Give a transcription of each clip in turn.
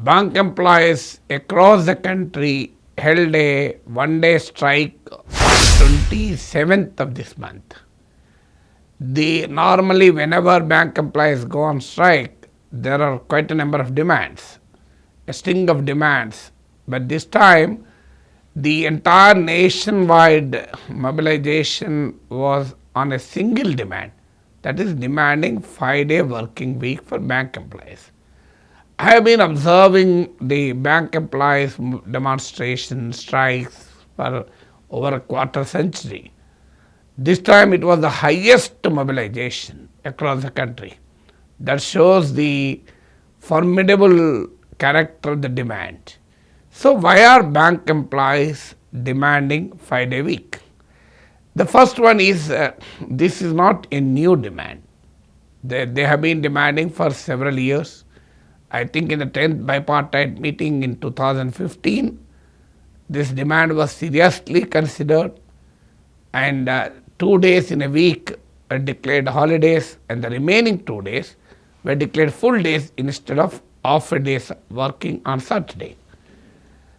bank employees across the country held a one-day strike on 27th of this month. Normally whenever bank employees go on strike, there are quite a number of demands, a string of demands. But this time, the entire nationwide mobilization was on a single demand, that is demanding 5-day working week for bank employees. I have been observing the bank employees demonstrations, strikes for over a quarter century. This time it was the highest mobilization across the country. That shows the formidable character of the demand. So why are bank employees demanding 5-day week? The first one is this is not a new demand. They have been demanding for several years. I think in the 10th bipartite meeting in 2015, this demand was seriously considered, and 2 days in a week were declared holidays, and the remaining 2 days were declared full days instead of half a days working on Saturday.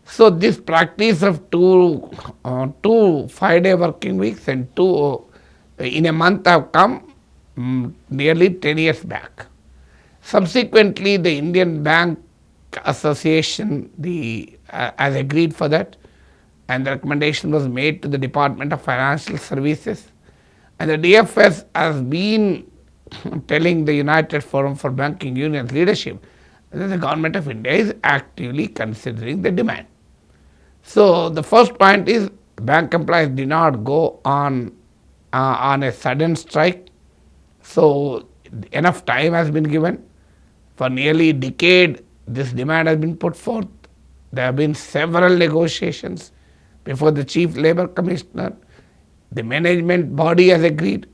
So this practice of two 5-day working weeks and two in a month have come nearly 10 years back. Subsequently, the Indian Bank Association has agreed for that, and the recommendation was made to the Department of Financial Services, and the DFS has been telling the United Forum for Banking Unions leadership that the Government of India is actively considering the demand. So the first point is bank employees did not go on a sudden strike. So enough time has been given. For nearly a decade, this demand has been put forth. There have been several negotiations before the Chief Labour Commissioner. The management body has agreed.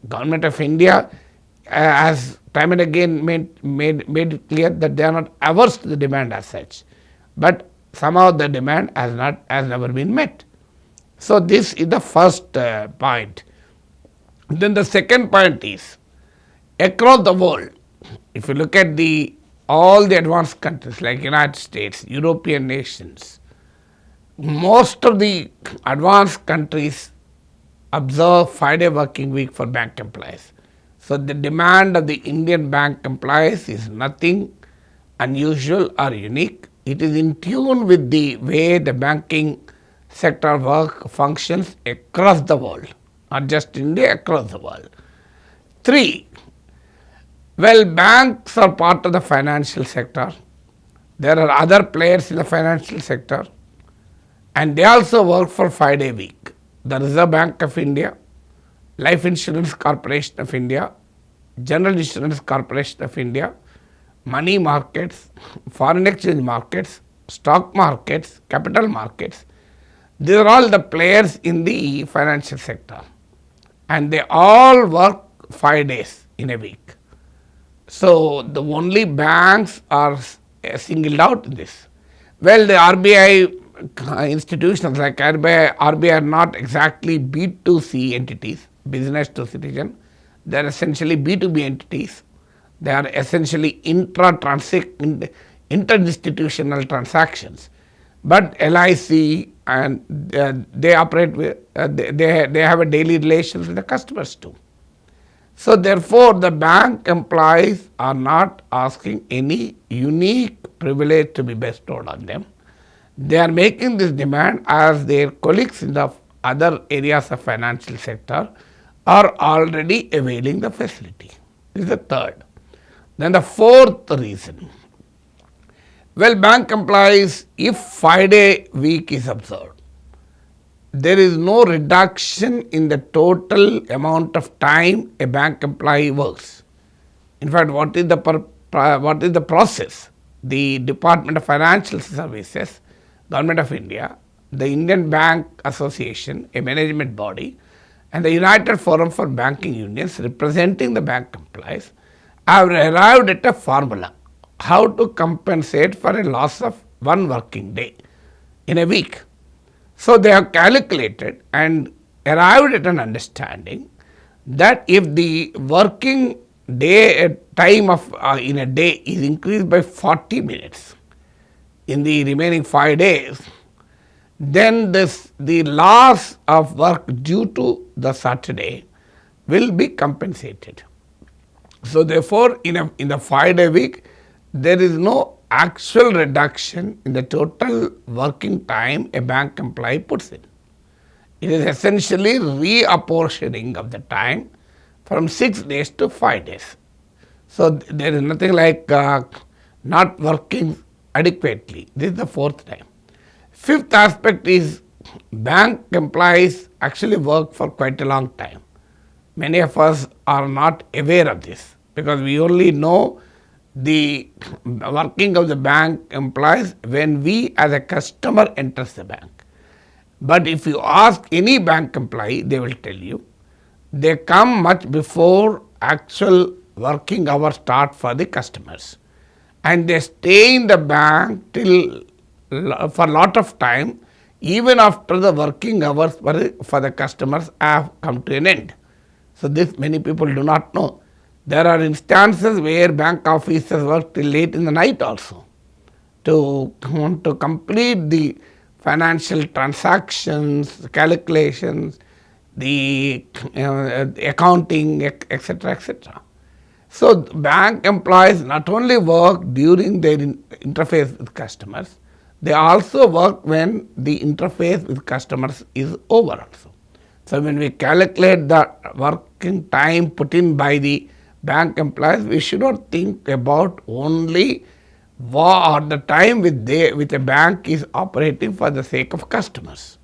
Government of India has time and again made it clear that they are not averse to the demand as such. But somehow the demand has never been met. So this is the first point. Then the second point is across the world. If you look at all the advanced countries like United States, European nations, most of the advanced countries observe 5-day working week for bank employees. So the demand of the Indian bank employees is nothing unusual or unique. It is in tune with the way the banking sector functions across the world, not just India, across the world. 3. Well, banks are part of the financial sector. There are other players in the financial sector, and they also work for 5-day week. The Reserve Bank of India, Life Insurance Corporation of India, General Insurance Corporation of India, money markets, foreign exchange markets, stock markets, capital markets. These are all the players in the financial sector, and they all work 5 days in a week. So the only banks are singled out in this. Well, the RBI institutions like RBI are not exactly B2C entities, business to citizen. They are essentially B2B entities. They are essentially interinstitutional transactions. But LIC and they operate with they have a daily relations with the customers too. So therefore, the bank employees are not asking any unique privilege to be bestowed on them. They are making this demand as their colleagues in the other areas of financial sector are already availing the facility. This is the third. Then the fourth reason. Well, bank employees, if 5-day week is observed, there is no reduction in the total amount of time a bank employee works. In fact, what is the process? The Department of Financial Services, Government of India, the Indian Bank Association, a management body, and the United Forum for Banking Unions representing the bank employees have arrived at a formula how to compensate for a loss of 1 working day in a week. So they have calculated and arrived at an understanding that if the working day time of in a day is increased by 40 minutes, in the remaining 5 days, then the loss of work due to the Saturday will be compensated. So therefore, in the 5-day week, there is no actual reduction in the total working time a bank employee puts in. It is essentially reapportioning of the time from 6 days to 5 days. So there is nothing like not working adequately. This is the 4th time. 5th aspect is bank employees actually work for quite a long time. Many of us are not aware of this because we only know the working of the bank employees when we as a customer enters the bank. But if you ask any bank employee, they will tell you they come much before actual working hours start for the customers, and they stay in the bank till for a lot of time even after the working hours for the customers have come to an end. So this many people do not know. There are instances where bank officers work till late in the night also to complete the financial transactions, calculations, the accounting, etc., etc. So bank employees not only work during their interface with customers, they also work when the interface with customers is over also. So when we calculate the working time put in by the bank employees, we should not think about only the time which a bank is operating for the sake of customers.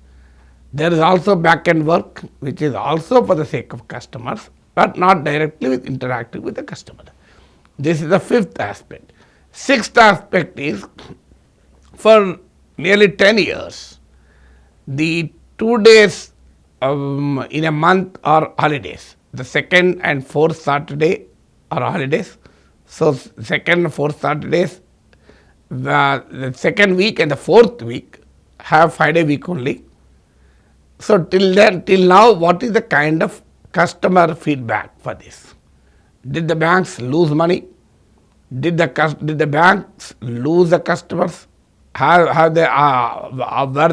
There is also back-end work which is also for the sake of customers, but not directly with interacting with the customer. This is the 5th aspect. 6th aspect is for nearly 10 years, the 2 days in a month are holidays. The 2nd and 4th Saturday are holidays. So 2nd and 4th Saturdays, the 2nd week and the 4th week have 5-day week only. So till now, what is the kind of customer feedback for this? Did the banks lose money? Did the banks lose the customers? Were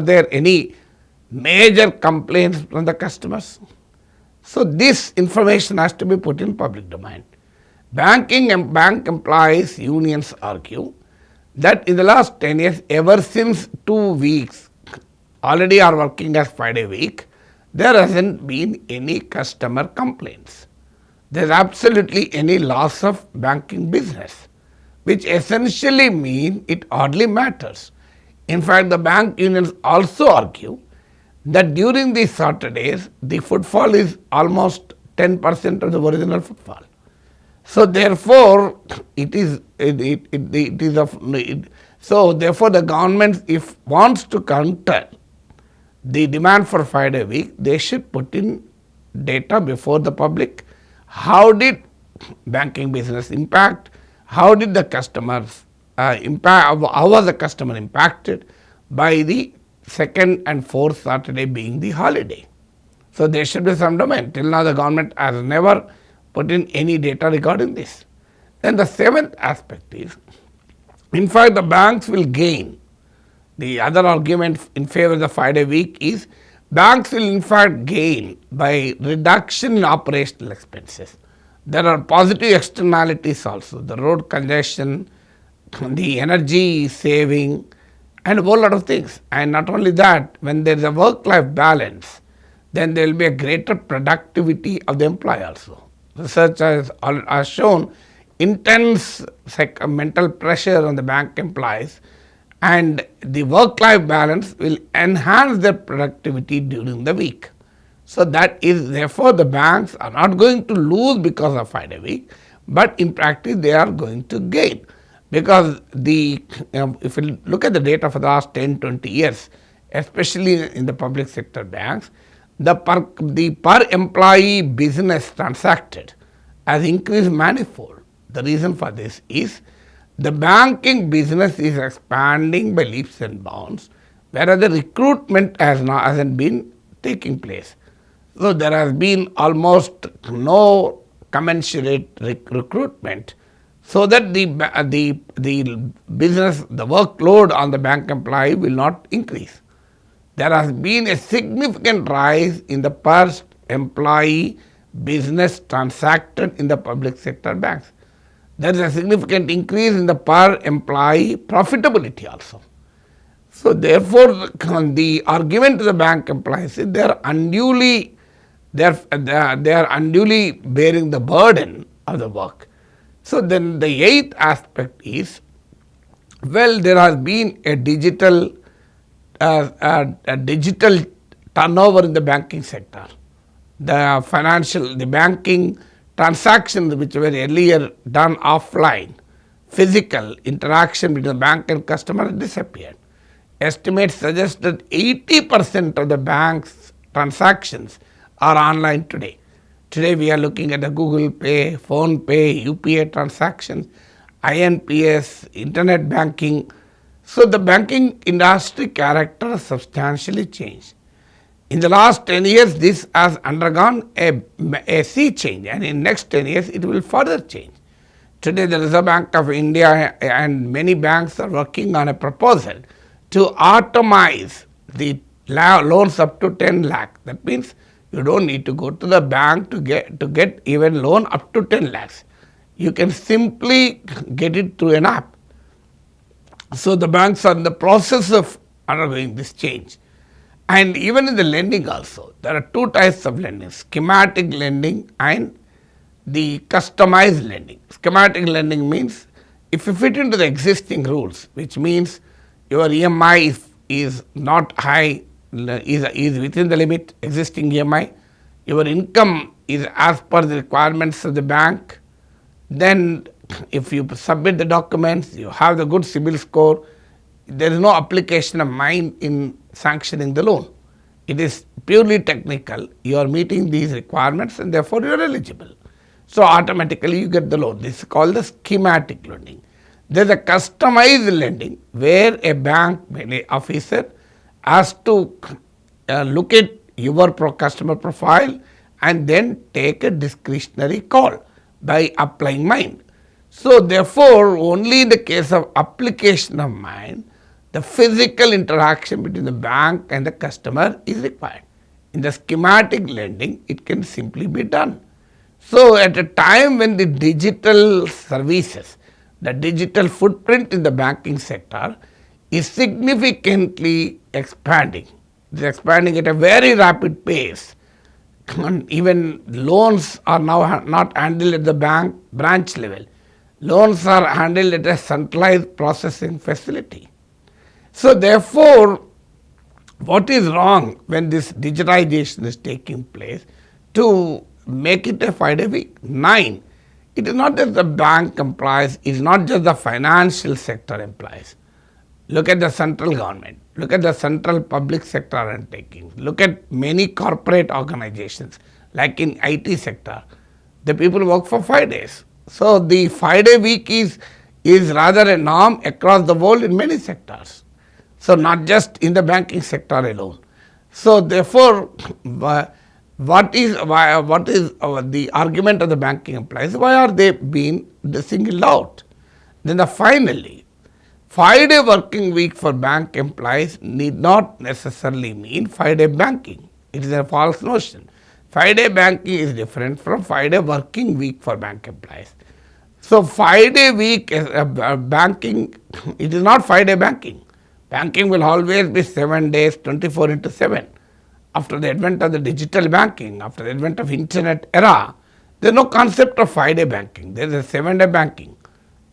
there any major complaints from the customers? So this information has to be put in public domain. Banking and bank employees unions argue that in the last 10 years, ever since 2 weeks already are working as 5-day week, there hasn't been any customer complaints. There is absolutely any loss of banking business, which essentially means it hardly matters. In fact, the bank unions also argue that during these Saturdays, the footfall is almost 10% of the original footfall. So therefore, so therefore the government, if wants to counter the demand for 5-day week, they should put in data before the public. How did banking business impact? How did the customers impact? How was the customer impacted by the 2nd and 4th Saturday being the holiday? So there should be some domain. Till now, the government has never put in any data regarding this. Then the 7th aspect is, in fact, the banks will gain. The other argument in favor of the 5-day week is banks will in fact gain by reduction in operational expenses. There are positive externalities also, the road congestion, the energy saving, and a whole lot of things. And not only that, when there is a work-life balance, then there will be a greater productivity of the employee also. Research has shown intense mental pressure on the bank employees, and the work-life balance will enhance their productivity during the week. So that is, therefore, the banks are not going to lose because of 5-day week, but in practice they are going to gain. Because if you look at the data for the last 10-20 years, especially in the public sector banks, the per employee business transacted has increased manifold. The reason for this is the banking business is expanding by leaps and bounds, whereas the recruitment hasn't been taking place. So there has been almost no commensurate recruitment. so that the business, the workload on the bank employee will not increase. There has been a significant rise in the per employee business transacted in the public sector banks. There is a significant increase in the per employee profitability also. So therefore, the argument to the bank employees is they are unduly bearing the burden of the work. So then the eighth aspect is, well, there has been a digital turnover in the banking sector. The banking transactions which were earlier done offline, physical interaction between the bank and customer disappeared. Estimates suggest that 80% of the bank's transactions are online today. Today we are looking at the Google Pay, Phone Pay, UPI transactions, INPS, internet banking. So the banking industry character has substantially changed. In the last 10 years, this has undergone a sea change, and in next 10 years, it will further change. Today, the Reserve Bank of India and many banks are working on a proposal to atomize the loans up to 10 lakh. That means you don't need to go to the bank to get even loan up to 10 lakhs. You can simply get it through an app. So the banks are in the process of undergoing this change. And even in the lending also, there are two types of lending: schematic lending and the customized lending. Schematic lending means if you fit into the existing rules, which means your EMI is not high, is within the limit, existing EMI, your income is as per the requirements of the bank, then if you submit the documents, you have the good CIBIL score, there is no application of mine in sanctioning the loan. It is purely technical. You are meeting these requirements and therefore you are eligible. So automatically you get the loan. This is called the schematic lending. There is a customized lending where a bank officer has to look at your customer profile and then take a discretionary call by applying mine. So therefore, only in the case of application of mine, the physical interaction between the bank and the customer is required. In the schematic lending, it can simply be done. So at a time when the digital services, the digital footprint in the banking sector is significantly expanding. It is expanding at a very rapid pace. Even loans are now not handled at the bank branch level. Loans are handled at a centralized processing facility. So therefore, what is wrong when this digitization is taking place to make it a 5-day week? 9. It is not that the bank employees, it is not just the financial sector employees. Look at the central government, look at the central public sector undertakings, look at many corporate organizations like in IT sector. The people work for 5 days. So the 5-day week is rather a norm across the world in many sectors. So not just in the banking sector alone. So therefore, what is the argument of the banking employees? Why are they being singled out? Then finally, 5-day working week for bank employees need not necessarily mean 5-day banking. It is a false notion. 5-day banking is different from 5-day working week for bank employees. So 5-day week is banking, it is not 5-day banking. Banking will always be 7 days, 24/7. After the advent of the digital banking, after the advent of internet era, there is no concept of 5-day banking. There is a 7-day banking.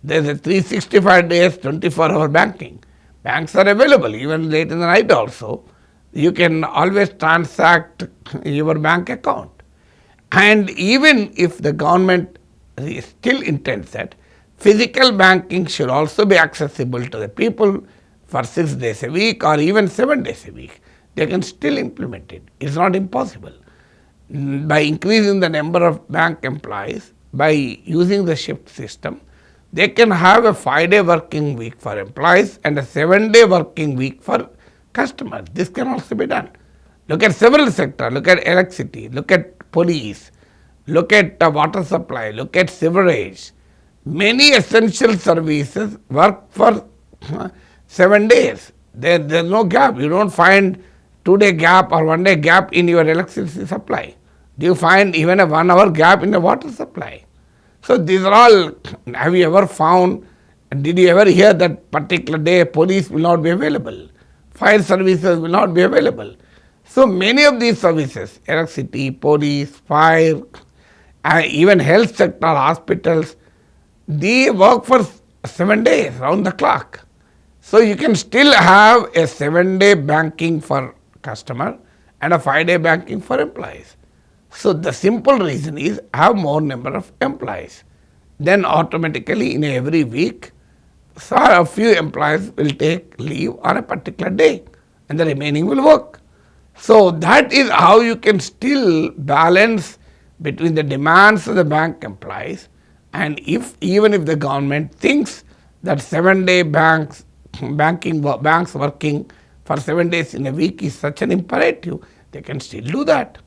There is a 365 days, 24-hour banking. Banks are available even late in the night also. You can always transact your bank account. And even if the government still intends that physical banking should also be accessible to the people for 6 days a week or even 7 days a week, they can still implement it. It's not impossible. By increasing the number of bank employees, by using the shift system, they can have a 5-day working week for employees and a 7-day working week for customers. This can also be done. Look at several sectors, look at electricity, look at police, look at water supply, look at sewerage, Many essential services work for 7 days. There's no gap. You don't find 2-day gap or 1-day gap in your electricity supply. Do you find even a 1 hour gap in the water supply? So these are all, have you ever found, did you ever hear that particular day police will not be available? Fire services will not be available. So many of these services, electricity, police, fire, even health sector, hospitals, they work for 7 days round the clock. So you can still have a 7-day banking for customer and a 5-day banking for employees. So the simple reason is have more number of employees. Then automatically in every week, so a few employees will take leave on a particular day and the remaining will work. So that is how you can still balance between the demands of the bank employees, and even if the government thinks that 7-day banks working for 7 days in a week is such an imperative, they can still do that.